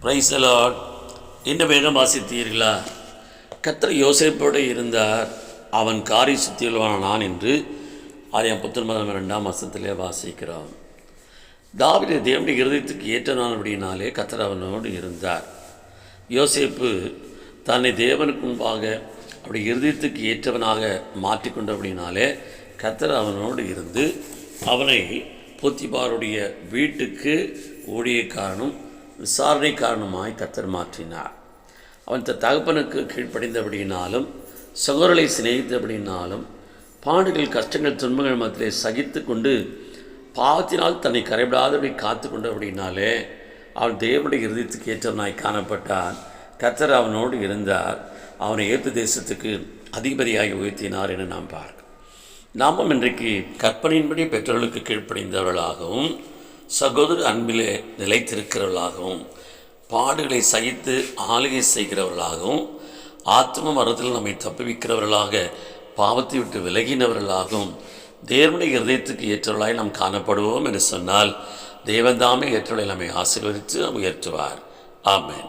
Praise the Lord. இந்த வேதம் வாசித்தீர்களா? கர்த்தர் யோசேப்போடு இருந்தார், அவன் காரிய சுத்தியுள்ளவனானான் என்று ஆதியாகமம் 19:2 வாசிக்கிறோம். தாவீது தேவனுடைய இருதயத்துக்கு ஏற்றனான் அப்படின்னாலே கர்த்தர் அவனோடு இருந்தார். யோசேப்பு தன்னை தேவனுக்கு முன்பாக அப்படி இருதயத்துக்கு ஏற்றவனாக மாற்றிக்கொண்ட அப்படின்னாலே கர்த்தர் அவனோடு இருந்து அவனை போத்திபாருடைய வீட்டுக்கு ஊழியக்காரனும் விசாரணை காரணமாய் கர்த்தர் மாற்றினார். அவன் தகப்பனுக்கு கீழ்ப்படிந்தபடினாலும் சகோதரர்களை சிநேகித்தபடினாலும் பாடுகள் கஷ்டங்கள் துன்பங்கள் மத்தியிலே சகித்து கொண்டு பாவத்தினால் தன்னை கரைபடாதபடி காத்து கொண்டு அப்படின்னாலே அவன் தேவனுடைய இருதயத்துக்கு ஏற்றவனாய் காணப்பட்டான். கர்த்தர் அவனோடு இருந்தார், அவனை ஏற்று தேசத்துக்கு அதிபதியாகி உயர்த்தினார் என நாம் பார்க்கிறோம். நாமும் இன்றைக்கு கற்பனையின்படி பெற்றோர்களுக்கு கீழ்ப்படிந்தவர்களாகவும் சகோதர அன்பிலே நிலைத்திருக்கிறவர்களாகவும் பாடுகளை சகித்து ஆளுகை செய்கிறவர்களாகவும் ஆத்ம மரத்தில் நம்மை தப்புவிக்கிறவர்களாக பாவத்தை விட்டு விலகினவர்களாகவும் தேவனுடைய இருதயத்துக்கு ஏற்றவர்களாய் நாம் காணப்படுவோம் என்று சொன்னால் தேவன்தாமே ஏற்றவர்களை நம்மை ஆசீர்வதித்து உயர்த்துவார். ஆமென்.